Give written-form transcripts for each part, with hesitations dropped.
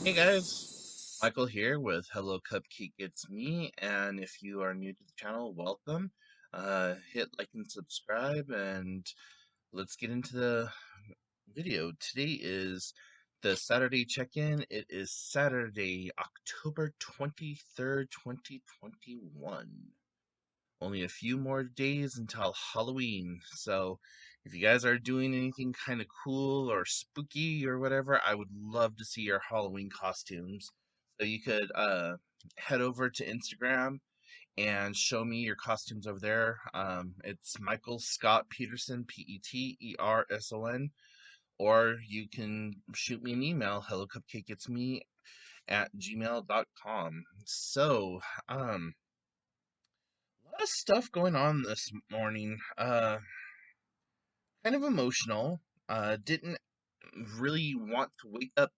Hey guys, Michael here with Hello Cupcake It's Me, and if you are new to the channel, welcome. Hit like and subscribe, and let's get into the video. Today is the Saturday check-in. It is Saturday, October 23rd, 2021. Only a few more days until Halloween, so if you guys are doing anything kind of cool or spooky or whatever, I would love to see your Halloween costumes. So you could head over to Instagram and show me your costumes over there. It's Michael Scott Peterson, Peterson, or you can shoot me an email, hellocupcakeitsme at gmail.com. So, a lot of stuff going on this morning. Kind of emotional. Didn't really want to wake up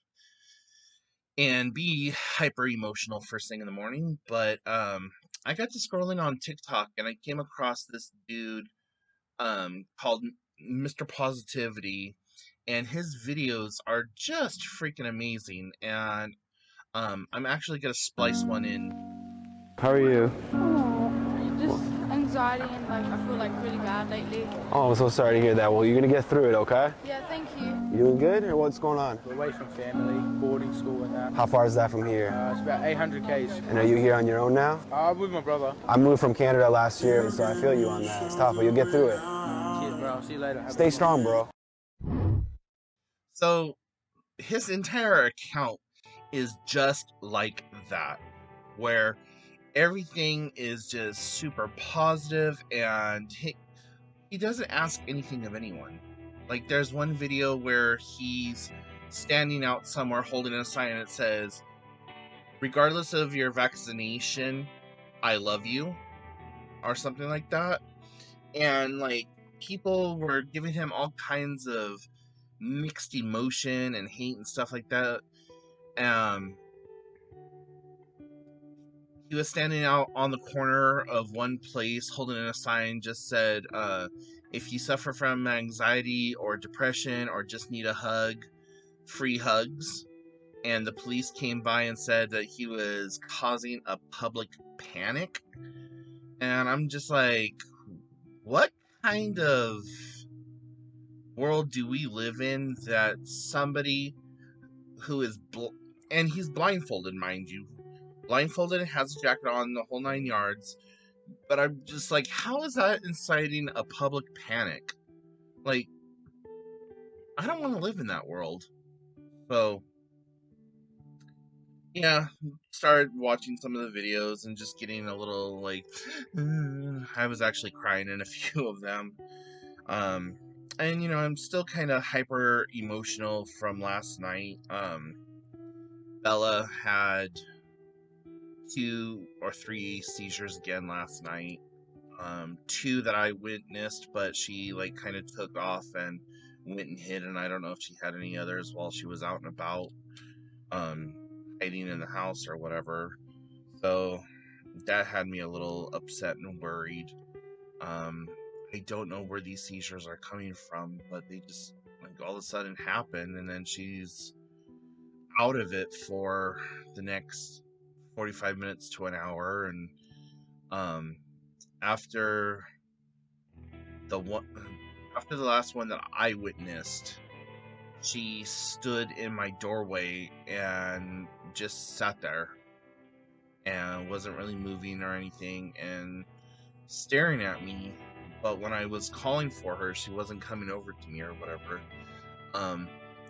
and be hyper emotional first thing in the morning, but I got to scrolling on TikTok and I came across this dude called Mr. Positivity, and his videos are just freaking amazing. And I'm actually gonna splice one in. How are you? Oh, just anxiety and I feel really bad lately. Oh, I'm so sorry to hear that. Well, you're gonna get through it, okay? Yeah, thank you. You doing good, or what's going on? We're away from family, boarding school and that. How far is that from here? It's about 800 k's. And are you here on your own now? I'm with my brother. I moved from Canada last year, so I feel you on that. It's tough, but you'll get through it. Cheers, bro. I'll see you later. Stay strong, bro. So his entire account is just like that, where everything is just super positive, and he doesn't ask anything of anyone. Like, there's one video where he's standing out somewhere holding a sign and it says, regardless of your vaccination, I love you, or something like that. And like, people were giving him all kinds of mixed emotion and hate and stuff like that. He was standing out on the corner of one place holding a sign just said, if you suffer from anxiety or depression or just need a hug, free hugs. And the police came by and said that he was causing a public panic. And I'm just like, what kind of world do we live in that somebody who is and he's blindfolded, mind you, blindfolded, has a jacket on, the whole 9 yards, but I'm just like, how is that inciting a public panic? Like, I don't want to live in that world. So yeah, started watching some of the videos and just getting a little like, I was actually crying in a few of them. And you know, I'm still kind of hyper emotional from last night. Bella had 2 or 3 seizures again last night. 2 that I witnessed, but she like kind of took off and went and hid, and I don't know if she had any others while she was out and about, hiding in the house or whatever. So that had me a little upset and worried. I don't know where these seizures are coming from, but they just like all of a sudden happen, and then she's out of it for the next 45 minutes to an hour. And after the last one that I witnessed, she stood in my doorway and just sat there and wasn't really moving or anything and staring at me. But when I was calling for her, she wasn't coming over to me or whatever.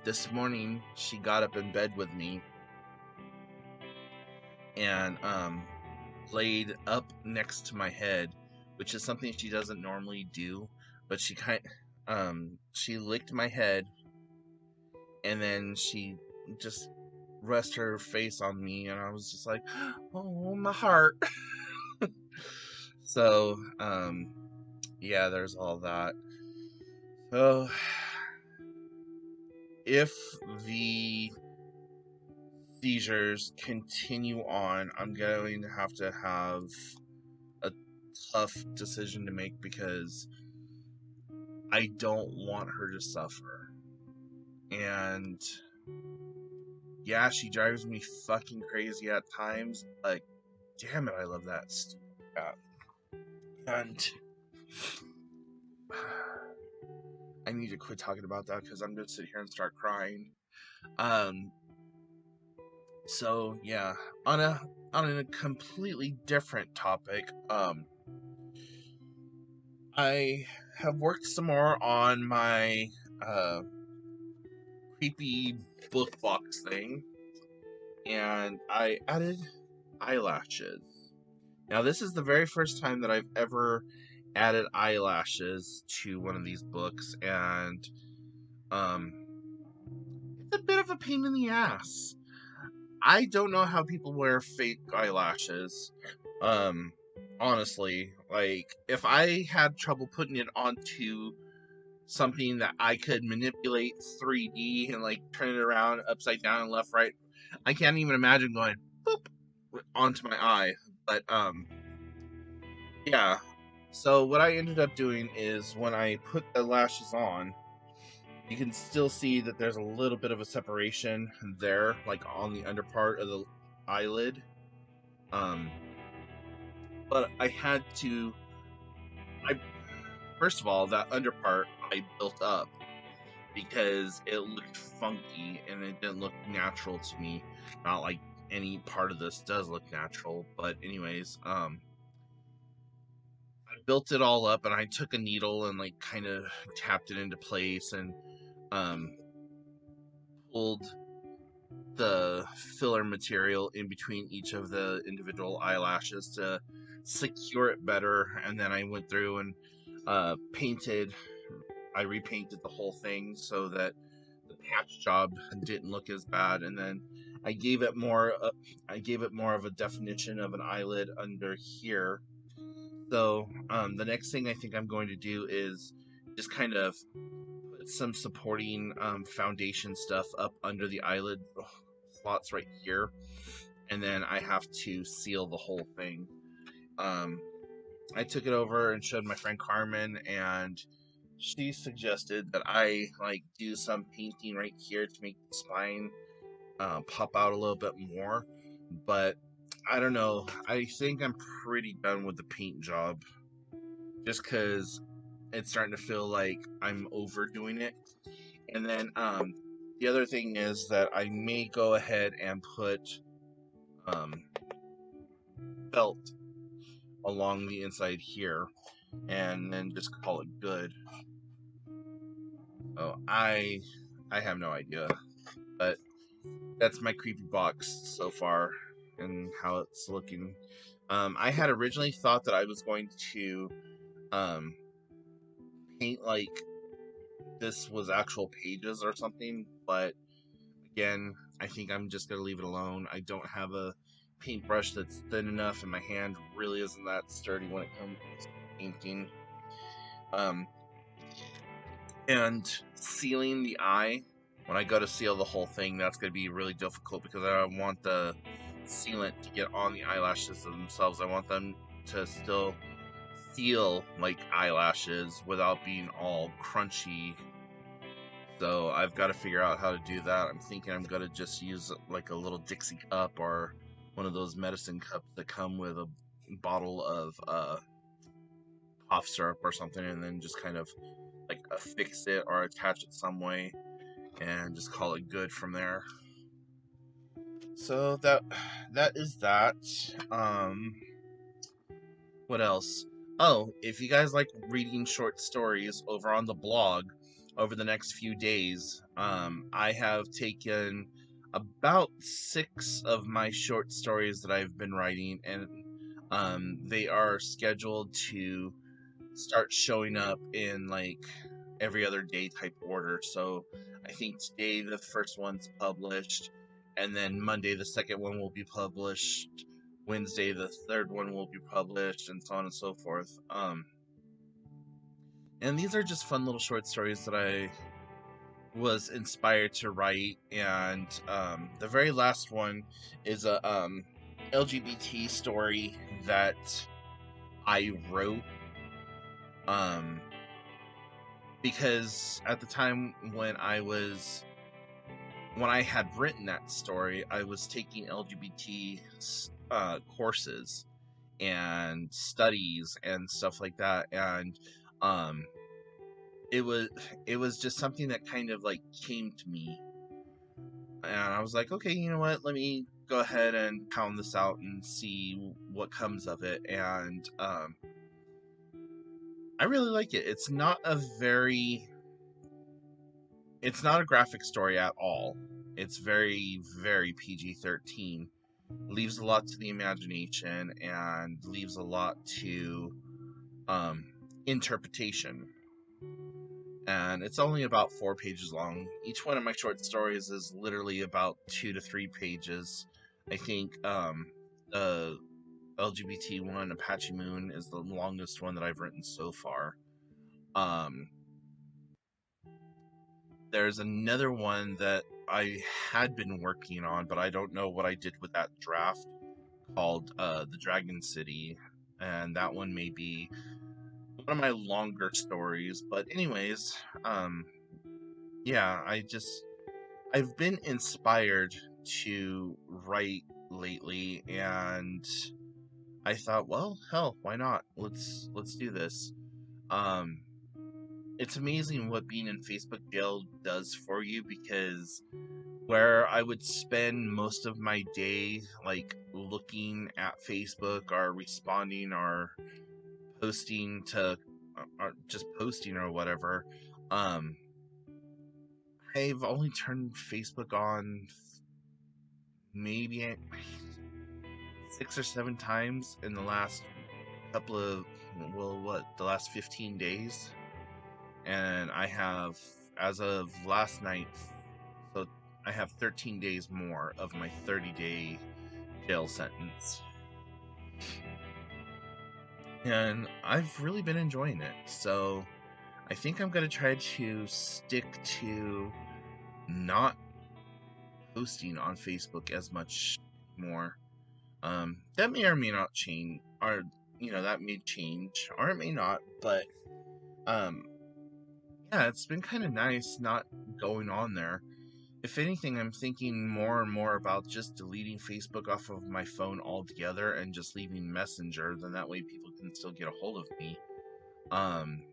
This morning she got up in bed with me and laid up next to my head, which is something she doesn't normally do, but she licked my head, and then she just rest her face on me, and I was just like, oh, my heart. So yeah, there's all that. So if the seizures continue on, I'm going to have a tough decision to make, because I don't want her to suffer. And yeah, she drives me fucking crazy at times. Like, damn it, I love that stupid cat. And I need to quit talking about that because I'm gonna sit here and start crying. Um, so yeah, on a completely different topic, I have worked some more on my creepy book box thing, and I added eyelashes. Now, this is the very first time that I've ever added eyelashes to one of these books, and um, it's a bit of a pain in the ass. I don't know how people wear fake eyelashes. Um, honestly, like, if I had trouble putting it onto something that I could manipulate 3D and like turn it around upside down and left, right, I can't even imagine going boop onto my eye. But yeah. So what I ended up doing is when I put the lashes on, you can still see that there's a little bit of a separation there, like on the under part of the eyelid. Um, but I had to. I First of all, that under part I built up because it looked funky and it didn't look natural to me. Not like any part of this does look natural, but anyways, I built it all up and I took a needle and like kind of tapped it into place and um pulled the filler material in between each of the individual eyelashes to secure it better, and then I went through and painted. I repainted the whole thing so that the patch job didn't look as bad, and then I gave it more. I gave it more of a definition of an eyelid under here. So the next thing I think I'm going to do is just kind of put some supporting foundation stuff up under the eyelid slots right here, and then I have to seal the whole thing. Um, I took it over and showed my friend Carmen, and she suggested that I like do some painting right here to make the spine pop out a little bit more. But I don't know. I think I'm pretty done with the paint job, just because it's starting to feel like I'm overdoing it. And then the other thing is that I may go ahead and put um, felt along the inside here, and then just call it good. Oh, I have no idea, but that's my creepy box so far and how it's looking. I had originally thought that I was going to um, paint like this was actual pages or something, but again, I think I'm just gonna leave it alone. I don't have a paintbrush that's thin enough, and my hand really isn't that sturdy when it comes to painting. Um, and sealing the eye, when I go to seal the whole thing, that's gonna be really difficult because I don't want the sealant to get on the eyelashes themselves. I want them to still feel like eyelashes without being all crunchy. So I've got to figure out how to do that. I'm thinking I'm gonna just use like a little Dixie cup or one of those medicine cups that come with a bottle of cough syrup or something, and then just kind of like affix it or attach it some way, and just call it good from there. So that is that. Um, what else? Oh, if you guys like reading short stories over on the blog over the next few days, I have taken about 6 of my short stories that I've been writing, and they are scheduled to start showing up in like every other day type order. So I think today the first one's published, and then Monday the second one will be published, Wednesday the third one will be published, and so on and so forth. And these are just fun little short stories that I was inspired to write. And the very last one is a LGBT story that I wrote because at the time when I was when I had written that story, I was taking LGBT courses and studies and stuff like that, and um, it was just something that kind of like came to me, and I was like, okay, you know what? Let me go ahead and pound this out and see what comes of it, and I really like it. It's not a graphic story at all. It's very, very PG-13. Leaves a lot to the imagination and leaves a lot to um, interpretation. And it's only about 4 pages long. Each one of my short stories is literally about 2 to 3 pages. I think the LGBT one, Apache Moon, is the longest one that I've written so far. Um, there's another one that I had been working on, but I don't know what I did with that draft, called The Dragon City, and that one may be one of my longer stories. But anyways, um, yeah, I've been inspired to write lately, and I thought, well, hell, why not? Let's do this. Um, it's amazing what being in Facebook jail does for you, because where I would spend most of my day like looking at Facebook or responding or posting to or just posting or whatever, um I've only turned Facebook on maybe 6 or 7 times in the last couple of, well, what, the last 15 days. And I have, as of last night, so I have 13 days more of my 30-day jail sentence. And I've really been enjoying it. So I think I'm going to try to stick to not posting on Facebook as much more. That may or may not change, or that may change, or it may not. But um, yeah, it's been kind of nice not going on there. If anything, I'm thinking more and more about just deleting Facebook off of my phone altogether and just leaving Messenger. Then that way people can still get a hold of me. Um,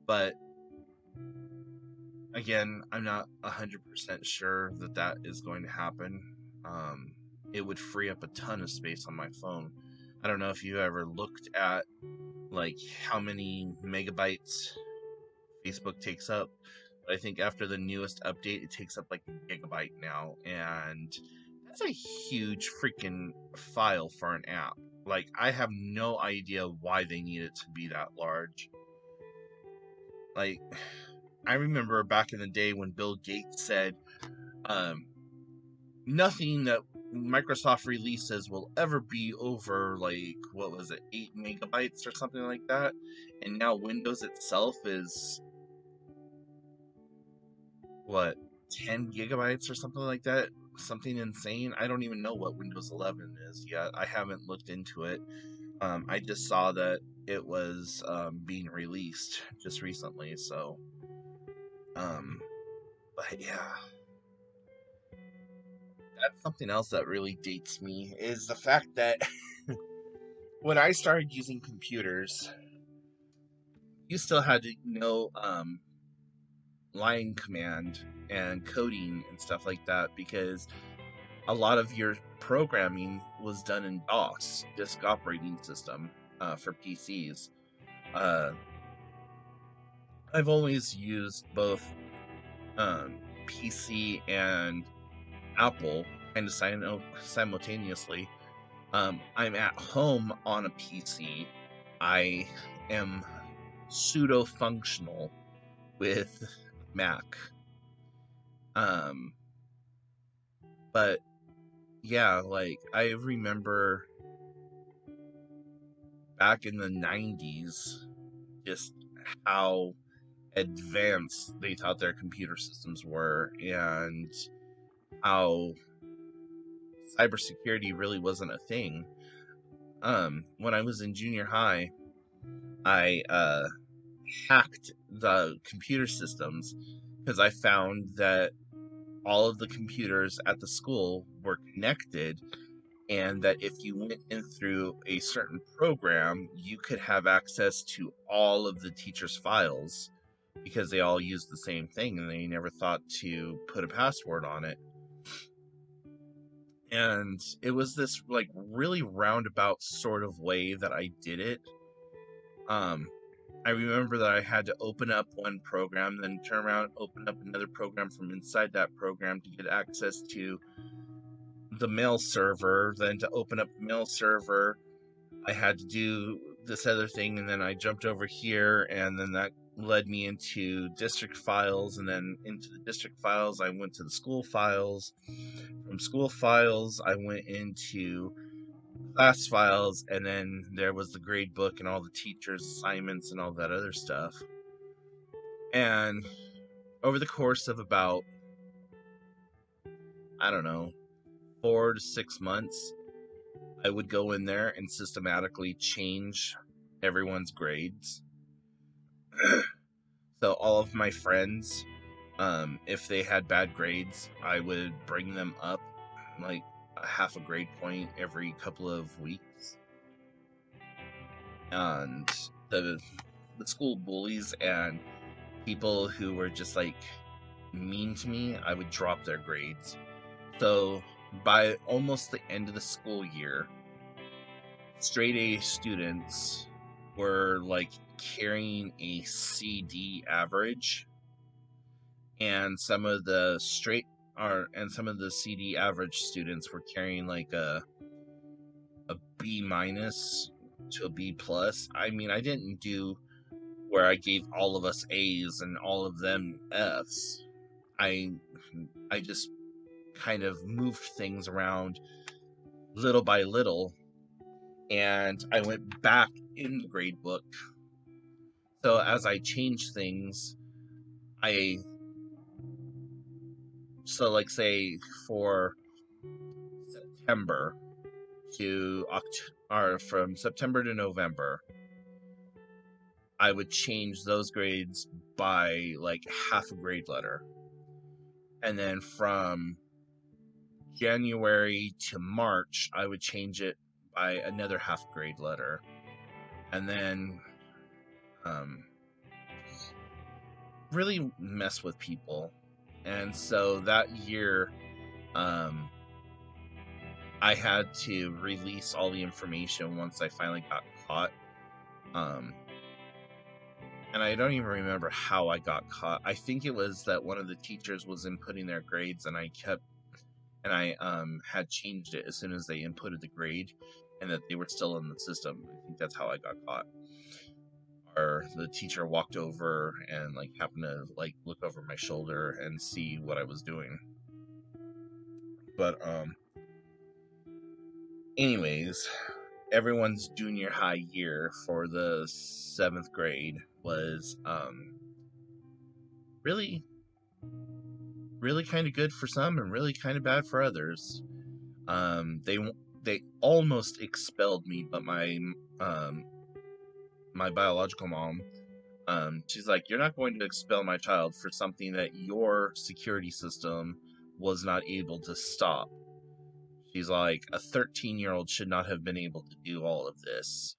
but again, I'm not 100% sure that that is going to happen. It would free up a ton of space on my phone. I don't know if you ever looked at like how many megabytes Facebook takes up, but I think after the newest update, it takes up like a gigabyte now, and that's a huge freaking file for an app. Like, I have no idea why they need it to be that large. Like, I remember back in the day when Bill Gates said, um, nothing that Microsoft releases will ever be over, like, what was it, 8 megabytes or something like that. And now Windows itself is, what, 10 gigabytes or something like that? Something insane. I don't even know what Windows 11 is yet. I haven't looked into it. I just saw that it was being released just recently, so but yeah, that's something else that really dates me, is the fact that when I started using computers, you still had to know line command and coding and stuff like that, because a lot of your programming was done in DOS, disk operating system, for PCs. Uh, I've always used both PC and Apple kind of simultaneously. I'm at home on a PC. I am pseudo functional with Mac. Um, but yeah, like I remember back in the 90s just how advanced they thought their computer systems were, and how cybersecurity really wasn't a thing. When I was in junior high, I hacked the computer systems because I found that all of the computers at the school were connected, and that if you went in through a certain program, you could have access to all of the teachers' files because they all used the same thing and they never thought to put a password on it. And it was this like really roundabout sort of way that I did it. I remember that I had to open up one program, then turn around, open up another program from inside that program to get access to the mail server. Then to open up the mail server, I had to do this other thing, and then I jumped over here, and then that led me into district files, and then into the district files, I went to the school files. From school files, I went into class files, and then there was the grade book and all the teachers' assignments and all that other stuff. And over the course of about, I don't know, 4 to 6 months, I would go in there and systematically change everyone's grades. So all of my friends, if they had bad grades, I would bring them up like a half a grade point every couple of weeks. And the school bullies and people who were just like mean to me, I would drop their grades. So by almost the end of the school year, straight A students were like carrying a CD average, and some of the CD average students were carrying like a B minus to a B plus. I mean, I didn't do where I gave all of us A's and all of them F's. I just kind of moved things around little by little, and I went back in the grade book. So as I changed things, like say for September to or from September to November, I would change those grades by like half a grade letter. And then from January to March, I would change it by another half grade letter. And then really mess with people. And so that year, I had to release all the information once I finally got caught. And I don't even remember how I got caught. I think it was that one of the teachers was inputting their grades, and I had changed it as soon as they inputted the grade, and that they were still in the system. I think that's how I got caught. Or the teacher walked over and like happened to like look over my shoulder and see what I was doing. But anyways, everyone's junior high year for the 7th grade was really kind of good for some and really kind of bad for others. They almost expelled me, but my biological mom, she's like, "You're not going to expel my child for something that your security system was not able to stop." She's like, "A 13-year-old should not have been able to do all of this.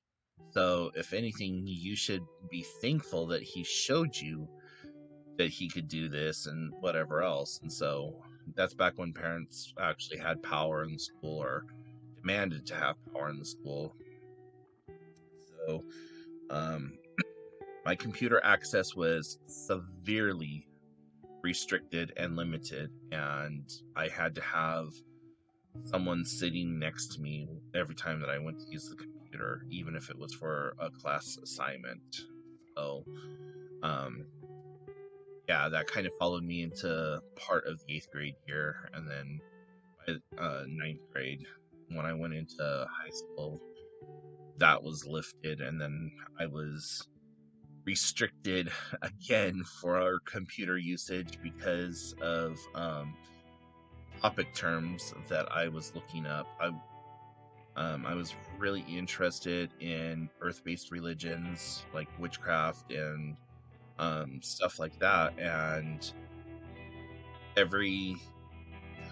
So if anything, you should be thankful that he showed you that he could do this and whatever else." And so that's back when parents actually had power in the school, or demanded to have power in the school. So my computer access was severely restricted and limited, and I had to have someone sitting next to me every time that I went to use the computer, even if it was for a class assignment. So yeah, that kind of followed me into part of the 8th grade year, and then by 9th grade, when I went into high school, that was lifted, and then I was restricted again for our computer usage because of topic terms that I was looking up. I was really interested in earth-based religions like witchcraft and stuff like that, and every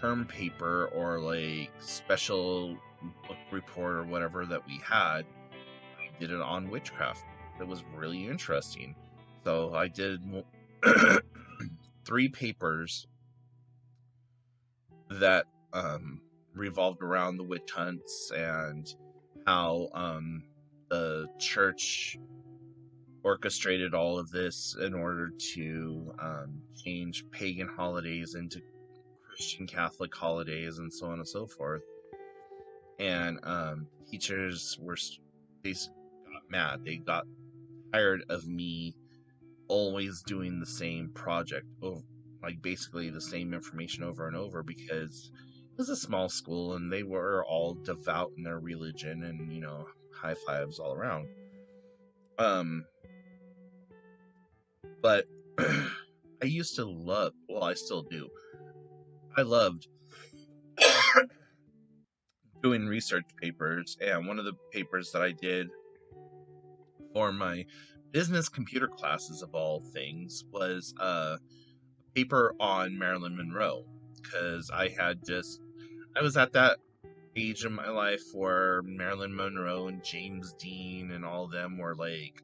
term paper or like special book report or whatever that we had, I did it on witchcraft. It was really interesting. So I did 3 papers that revolved around the witch hunts and how the church orchestrated all of this in order to change pagan holidays into Christian Catholic holidays and so on and so forth. And teachers they got mad. They got tired of me always doing the same project over, like basically the same information over and over, because it was a small school and they were all devout in their religion and, you know, high fives all around. But I used to love, well, I still do. I loved doing research papers, and one of the papers that I did for my business computer classes of all things was a paper on Marilyn Monroe, because I was at that age in my life where Marilyn Monroe and James Dean and all of them were like,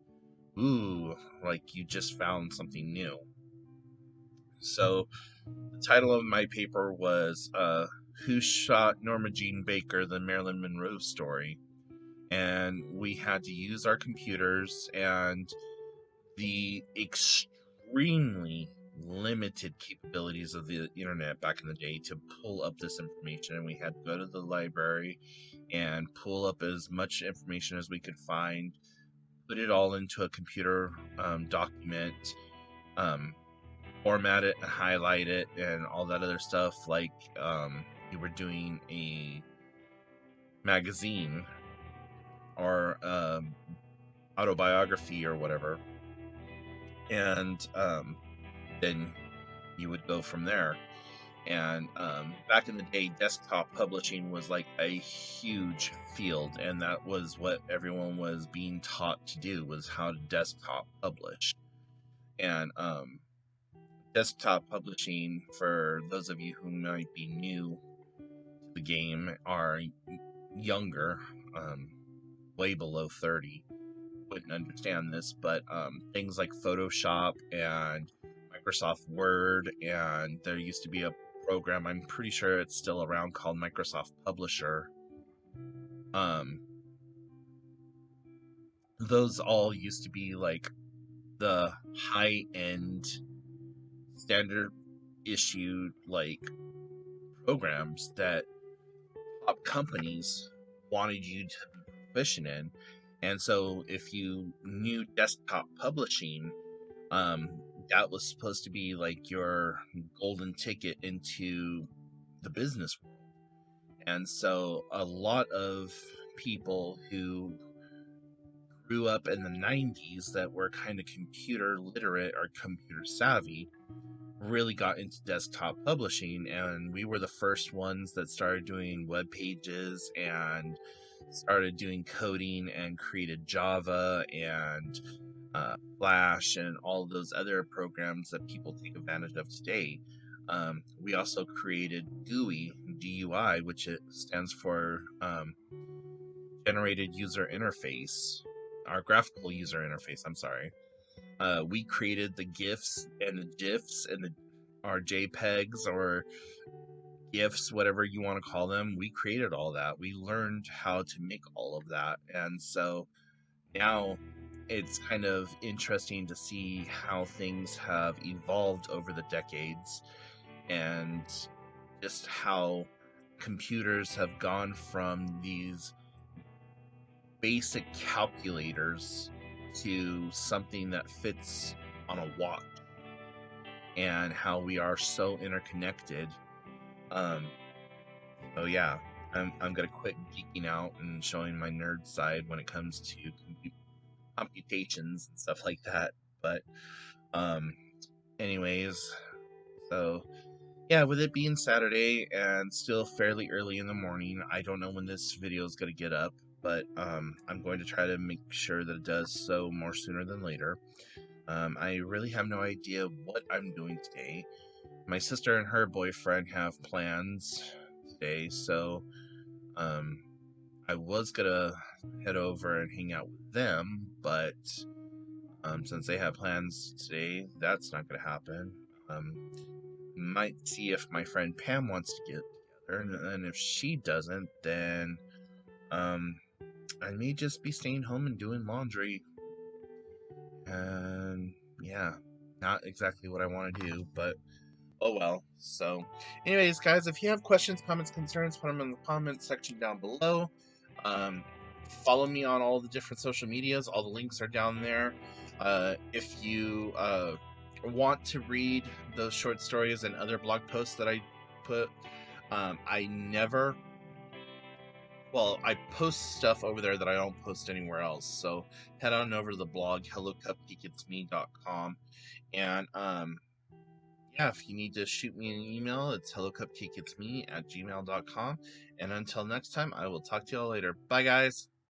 ooh, like you just found something new. So the title of my paper was Who Shot Norma Jean Baker, the Marilyn Monroe Story. And we had to use our computers and the extremely limited capabilities of the internet back in the day to pull up this information. And we had to go to the library and pull up as much information as we could find, put it all into a computer document, format it and highlight it and all that other stuff, like you were doing a magazine or autobiography or whatever. And then you would go from there. And back in the day, desktop publishing was like a huge field, and that was what everyone was being taught to do, was how to desktop publish. And desktop publishing, for those of you who might be new to the game, are younger, way below 30, wouldn't understand this, but things like Photoshop and Microsoft Word, and there used to be a program, I'm pretty sure it's still around, called Microsoft Publisher. Those all used to be like the high-end standard issued like programs that top companies wanted you to be proficient in. And so if you knew desktop publishing, that was supposed to be like your golden ticket into the business world. And so a lot of people who grew up in the 90s that were kind of computer literate or computer savvy really got into desktop publishing, and we were the first ones that started doing web pages and started doing coding and created Java and Flash and all of those other programs that people take advantage of today. We also created GUI, which it stands for Generated User Interface, our graphical user interface, I'm sorry. We created the GIFs and the GIFs and our JPEGs or GIFs, whatever you want to call them. We created all that. We learned how to make all of that. And so now it's kind of interesting to see how things have evolved over the decades, and just how computers have gone from these basic calculators to something that fits on a watch, and how we are so interconnected. So yeah, I'm gonna quit geeking out and showing my nerd side when it comes to computations and stuff like that. But anyways, so yeah, with it being Saturday and still fairly early in the morning, I don't know when this video is gonna get up, but I'm going to try to make sure that it does so more sooner than later. I really have no idea what I'm doing today. my sister and her boyfriend have plans today, so I was gonna head over and hang out with them, but since they have plans today, that's not gonna happen. Might see if my friend Pam wants to get together, and if she doesn't, then I may just be staying home and doing laundry. And yeah, not exactly what I want to do, but oh well. So, anyways, guys, if you have questions, comments, concerns, put them in the comments section down below. Follow me on all the different social medias. All the links are down there. If you want to read those short stories and other blog posts that I put, I post stuff over there that I don't post anywhere else. So head on over to the blog hellocupcakeitsme.com, and yeah, if you need to shoot me an email, it's hellocupcakeitsme@gmail.com. And until next time, I will talk to y'all later. Bye, guys.